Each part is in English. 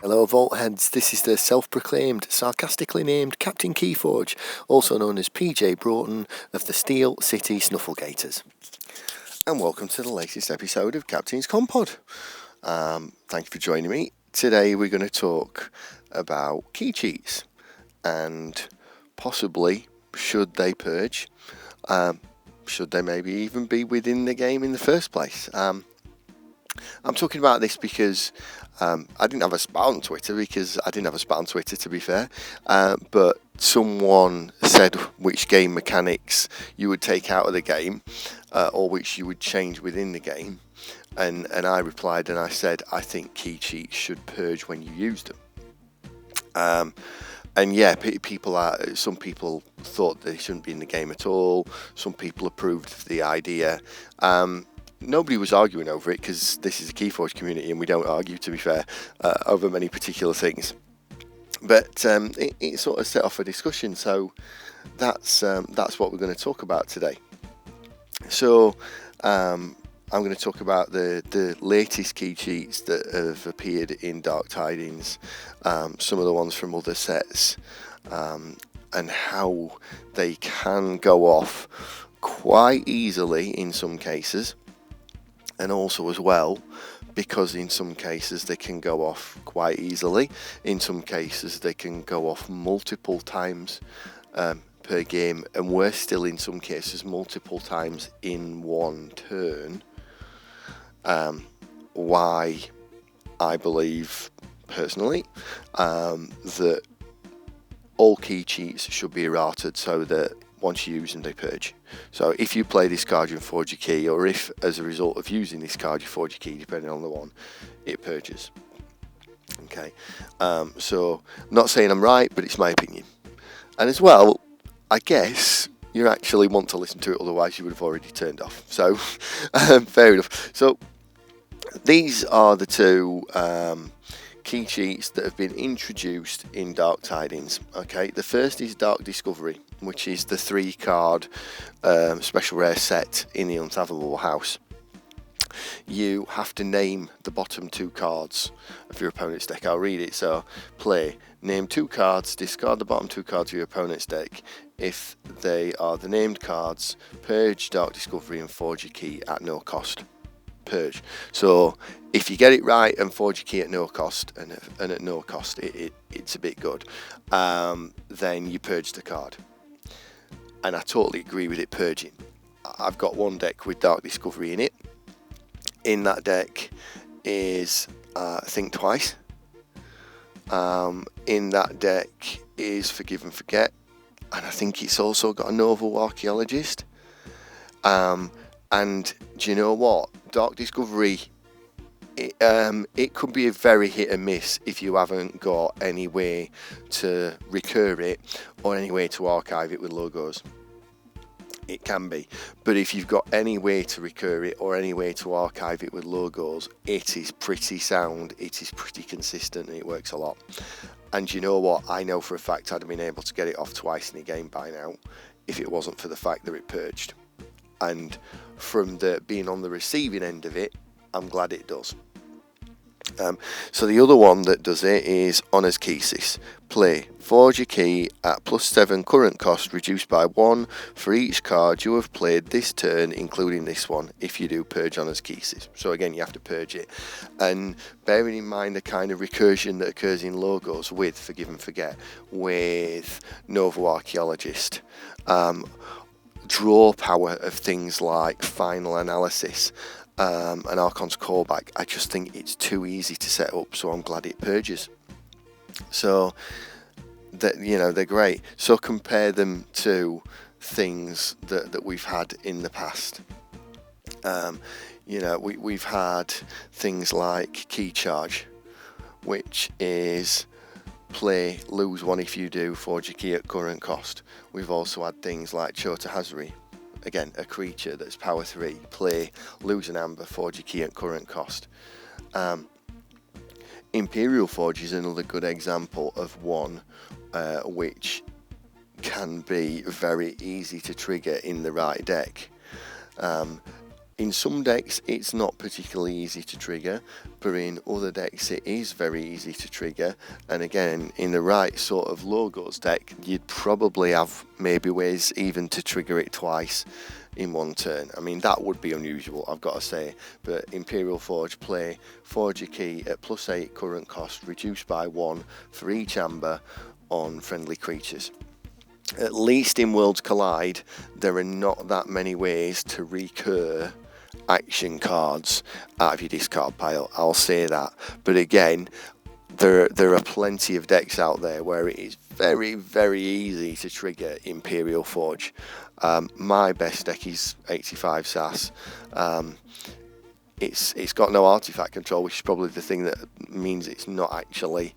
Hello Vault Heads, this is the self-proclaimed, sarcastically named Captain KeyForge, also known as PJ Broughton of the Steel City Snufflegators. And welcome to the latest episode of Captain's Commpod. Thank you for joining me. Today we're going to talk about key cheats and possibly should they purge, should they maybe even be within the game in the first place. I'm talking about this because I didn't have a spat on Twitter, to be fair, but someone said which game mechanics you would take out of the game or which you would change within the game, and I replied and I said I think key cheats should purge when you use them. And yeah, some people thought they shouldn't be in the game at all. Some people approved of the idea. Nobody was arguing over it because this is a KeyForge community and we don't argue, to be fair, over many particular things. But it sort of set off a discussion, so that's what we're going to talk about today. So I'm going to talk about the latest key cheats that have appeared in Dark Tidings, some of the ones from other sets, and how they can go off quite easily in some cases. And also as well, because in some cases they can go off quite easily, in some cases they can go off multiple times per game, and worse still, in some cases multiple times in one turn. Why I believe personally that all key cheats should be errated so that once you use them they purge. So if you play this card you forge a key, or if as a result of using this card you forge a key, depending on the one, it purges. Okay, so not saying I'm right, but it's my opinion. And as well, I guess you actually want to listen to it, otherwise you would have already turned off. So fair enough. So these are the two key cheats that have been introduced in Dark Tidings. Okay, the first is Dark Discovery, which is the 3-card special rare set in the Unfathomable House. You have to name the bottom 2 cards of your opponent's deck. I'll read it. So, play, name 2 cards, discard the bottom 2 cards of your opponent's deck. If they are the named cards, purge Dark Discovery and forge a key at no cost. Purge. So if you get it right and forge a key at no cost, and at no cost it's a bit good, then you purge the card. And I totally agree with it purging. I've got one deck with Dark Discovery in it. In that deck is Think Twice. In that deck is Forgive and Forget, and I think it's also got a Novel Archaeologist. And do you know what? Dark Discovery, it could be a very hit and miss if you haven't got any way to recur it or any way to archive it with logos. It can be, but if you've got any way to recur it or any way to archive it with logos, it is pretty sound, it is pretty consistent, and it works a lot. And you know what? I know for a fact I'd have been able to get it off twice in a game by now if it wasn't for the fact that it purged. And from being on the receiving end of it, I'm glad it does. So the other one that does it is Honour's Keesis. Play, forge a key at +7 current cost, reduced by 1 for each card you have played this turn, including this one, if you do purge Honour's Keesis. So again, you have to purge it. And bearing in mind the kind of recursion that occurs in logos with Forgive and Forget, with Novel Archaeologist, draw power of things like Final Analysis and Archon's Callback, I just think it's too easy to set up, so I'm glad it purges. So that, you know, they're great. So compare them to things that we've had in the past. You know, we've had things like Key Charge, which is play, lose 1 if you do, forge a key at current cost. We've also had things like Chota Hazari, again a creature that's power 3, play, lose an amber, forge a key at current cost. Imperial Forge is another good example of one which can be very easy to trigger in the right deck. In some decks it's not particularly easy to trigger, but in other decks it is very easy to trigger. And again, in the right sort of logos deck, you'd probably have maybe ways even to trigger it twice in one turn. I mean, that would be unusual, I've got to say, but Imperial Forge play, forge a key at +8 current cost, reduced by 1 for each amber on friendly creatures. At least in Worlds Collide, there are not that many ways to recur action cards out of your discard pile, I'll say that. But again, there are plenty of decks out there where it is very, very easy to trigger Imperial Forge. My best deck is 85 SAS. It's got no artifact control, which is probably the thing that means it's not actually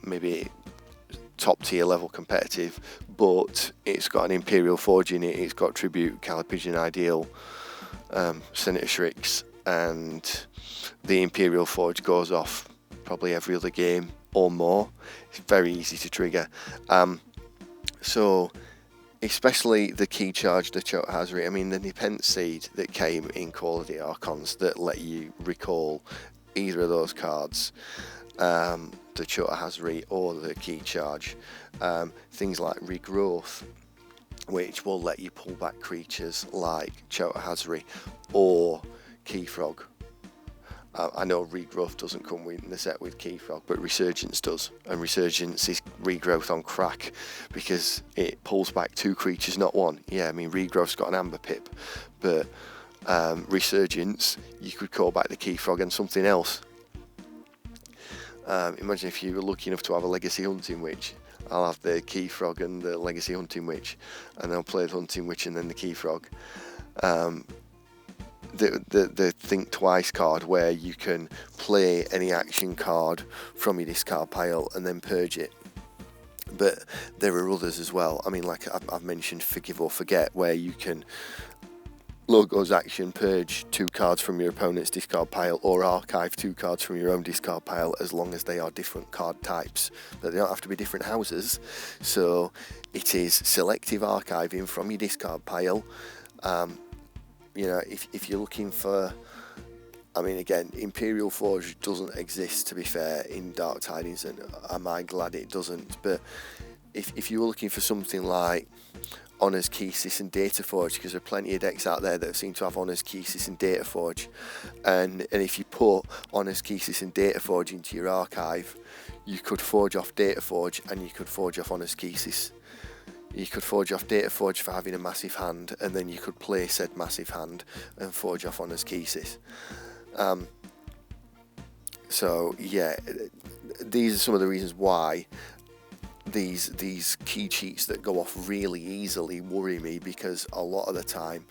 maybe top tier level competitive, but it's got an Imperial Forge in it, it's got Tribute, Calipigian Ideal, Senator Shrix, and the Imperial Forge goes off probably every other game or more. It's very easy to trigger. So especially the key charge, the Chota Hazri, I mean the Nepenthe Seed that came in Call of the Archons that let you recall either of those cards, the Chota Hazri or the key charge. Things like Regrowth, which will let you pull back creatures like Chota Hazri or Keyfrog. I know Regrowth doesn't come in the set with Keyfrog, but Resurgence does, and Resurgence is Regrowth on crack because it pulls back 2 creatures, not 1. Yeah, I mean Regrowth's got an Amber Pip, but Resurgence, you could call back the Keyfrog and something else. Imagine if you were lucky enough to have a Legacy Hunting Witch. I'll have the Keyfrog and the Legacy Hunting Witch, and I'll play the Hunting Witch and then the Keyfrog. The Think Twice card, where you can play any action card from your discard pile and then purge it. But there are others as well. I mean, like I've mentioned Forgive or Forget, where you can Logos action, purge 2 cards from your opponent's discard pile, or archive 2 cards from your own discard pile, as long as they are different card types. But they don't have to be different houses, so it is selective archiving from your discard pile. You know, if you're looking for, I mean, again, Imperial Forge doesn't exist, to be fair, in Dark Tidings, and am I glad it doesn't. But if you were looking for something like Honours, Keysis and Dataforge, because there are plenty of decks out there that seem to have Honours, Keysis and Dataforge, and if you put Honours, Keysis and Dataforge into your archive, you could forge off Dataforge and you could forge off Honours, Keysis. You could forge off Dataforge for having a massive hand, and then you could play said massive hand and forge off Honours, Keysis. So yeah, these are some of the reasons why these key cheats that go off really easily worry me, because a lot of the time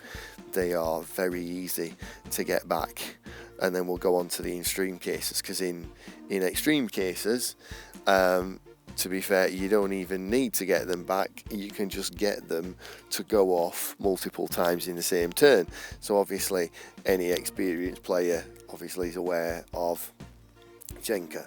they are very easy to get back. And then we'll go on to the extreme cases, because in extreme cases, to be fair, you don't even need to get them back, you can just get them to go off multiple times in the same turn. So obviously any experienced player obviously is aware of Jenka.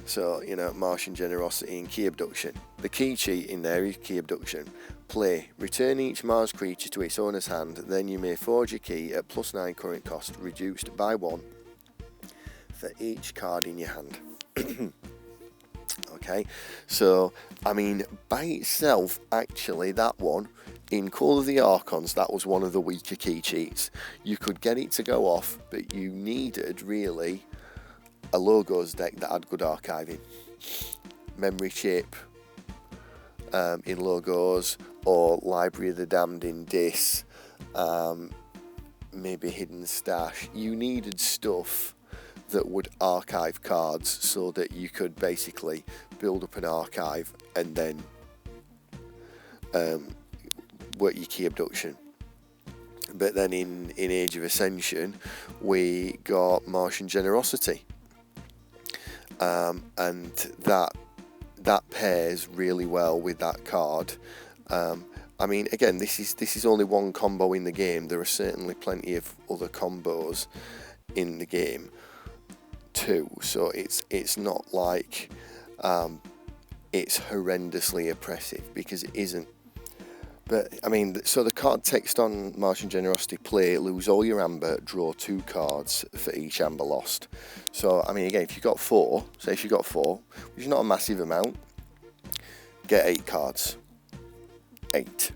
So, you know, Martian Generosity and Key Abduction. The key cheat in there is Key Abduction. Play, return each Mars creature to its owner's hand, then you may forge a key at +9 current cost, reduced by 1 for each card in your hand. Okay, so, I mean, by itself, actually, that one, in Call of the Archons, that was one of the weaker key cheats. You could get it to go off, but you needed, really, a Logos deck that had good archiving. Memory Chip in Logos, or Library of the Damned in Dis, maybe Hidden Stash. You needed stuff that would archive cards so that you could basically build up an archive and then work your Key Abduction. But then in Age of Ascension we got Martian Generosity, and that pairs really well with that card. I mean, again, this is only one combo in the game. There are certainly plenty of other combos in the game too, so it's not like it's horrendously oppressive, because it isn't. But, I mean, so the card text on Martian Generosity: play, lose all your amber, draw 2 cards for each amber lost. So, I mean, again, if you've got 4, say if you've got 4, which is not a massive amount, get 8 cards. 8.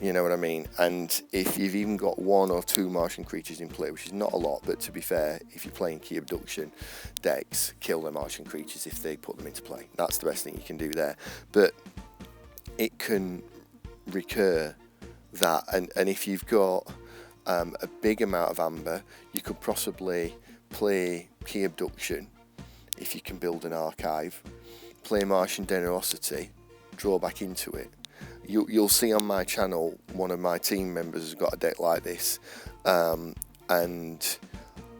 You know what I mean? And if you've even got 1 or 2 Martian creatures in play, which is not a lot, but to be fair, if you're playing Key Abduction decks, kill the Martian creatures if they put them into play. That's the best thing you can do there. But it can recur that, and if you've got a big amount of amber, you could possibly play Key Abduction if you can build an archive, play Martian Generosity, draw back into it. You'll see on my channel, one of my team members has got a deck like this, and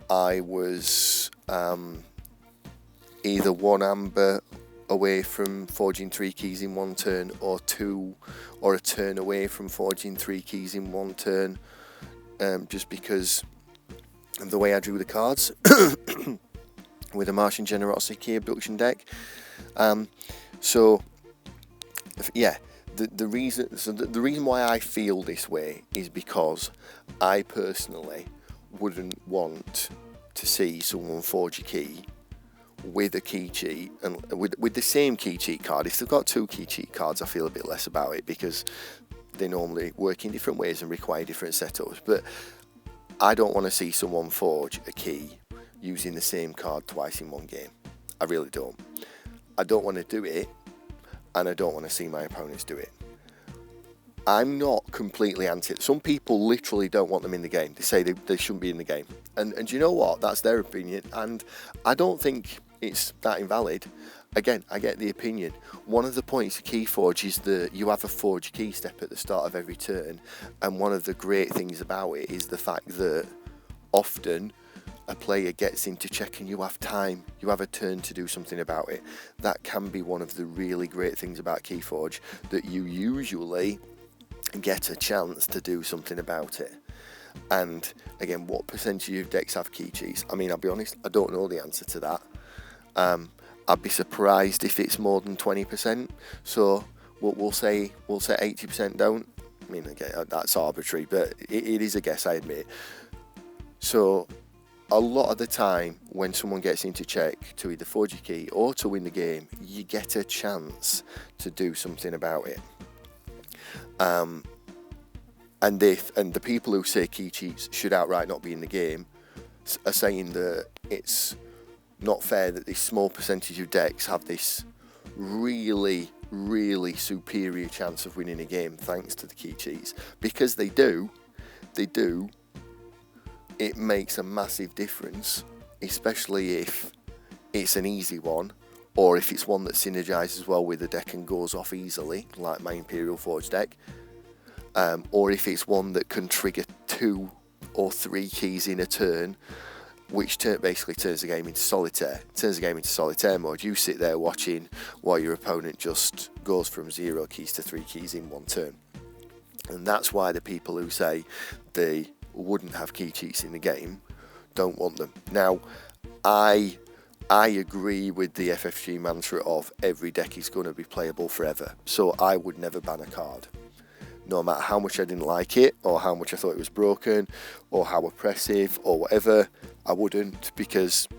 I was either 1 amber away from forging 3 keys in 1 turn, or a turn away from forging 3 keys in 1 turn, just because of the way I drew the cards with a Martian Generosity Key Abduction deck. So yeah, the reason why I feel this way is because I personally wouldn't want to see someone forge a key with a key cheat, and with the same key cheat card. If they've got 2 key cheat cards, I feel a bit less about it, because they normally work in different ways and require different setups. But I don't want to see someone forge a key using the same card twice in 1 game. I really don't. I don't want to do it, and I don't want to see my opponents do it. I'm not completely anti. Some people literally don't want them in the game. They say they shouldn't be in the game. And you know what? That's their opinion. And I don't think it's that invalid. Again, I get the opinion. One of the points of KeyForge is that you have a forge key step at the start of every turn. And one of the great things about it is the fact that often a player gets into check and you have time, you have a turn to do something about it. That can be one of the really great things about KeyForge, that you usually get a chance to do something about it. And again, what percentage of decks have key cheats? I mean, I'll be honest, I don't know the answer to that. I'd be surprised if it's more than 20%. So we'll say 80% don't. I mean, again, that's arbitrary, but it is a guess, I admit. So a lot of the time, when someone gets into check to either forge a key or to win the game, you get a chance to do something about it. And the people who say key cheats should outright not be in the game are saying that it's not fair that this small percentage of decks have this really, really superior chance of winning a game thanks to the key cheats. Because they do, it makes a massive difference, especially if it's an easy one, or if it's one that synergizes well with the deck and goes off easily, like my Imperial Forge deck, or if it's one that can trigger 2 or 3 keys in a turn, which basically turns the game into solitaire. Turns the game into solitaire mode. You sit there watching while your opponent just goes from 0 keys to 3 keys in 1 turn. And that's why the people who say they wouldn't have key cheats in the game don't want them. Now, I agree with the FFG mantra of every deck is going to be playable forever. So I would never ban a card. No matter how much I didn't like it, or how much I thought it was broken, or how oppressive, or whatever, I wouldn't, because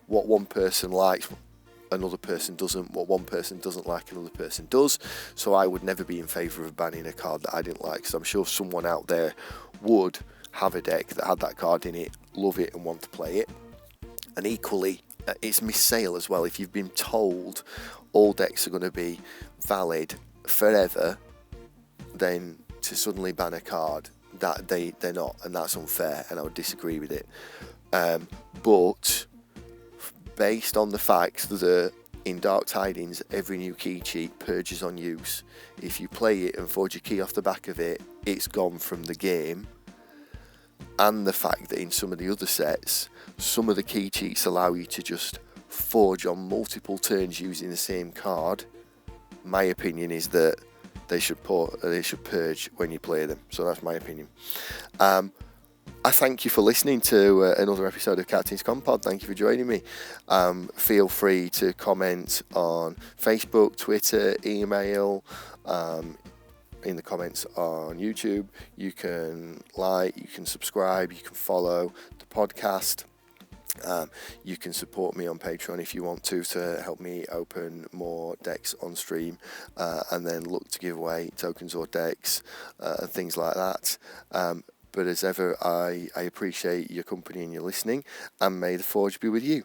what one person likes, another person doesn't. What one person doesn't like, another person does. So I would never be in favour of banning a card that I didn't like, because I'm sure someone out there would have a deck that had that card in it, love it and want to play it. And equally, it's missale as well. If you've been told all decks are going to be valid forever, then to suddenly ban a card, that they're not, and that's unfair, and I would disagree with it. But based on the fact that in Dark Tidings every new key cheat purges on use, if you play it and forge a key off the back of it, it's gone from the game. And the fact that in some of the other sets, some of the key cheats allow you to just forge on multiple turns using the same card, my opinion is that they should purge when you play them. So that's my opinion. I thank you for listening to another episode of Captain's Commpod. Thank you for joining me. Feel free to comment on Facebook, Twitter, email, in the comments on YouTube. You can like, you can subscribe, you can follow the podcast. You can support me on Patreon if you want to help me open more decks on stream, and then look to give away tokens or decks and things like that. But as ever, I appreciate your company and your listening, and may the Forge be with you.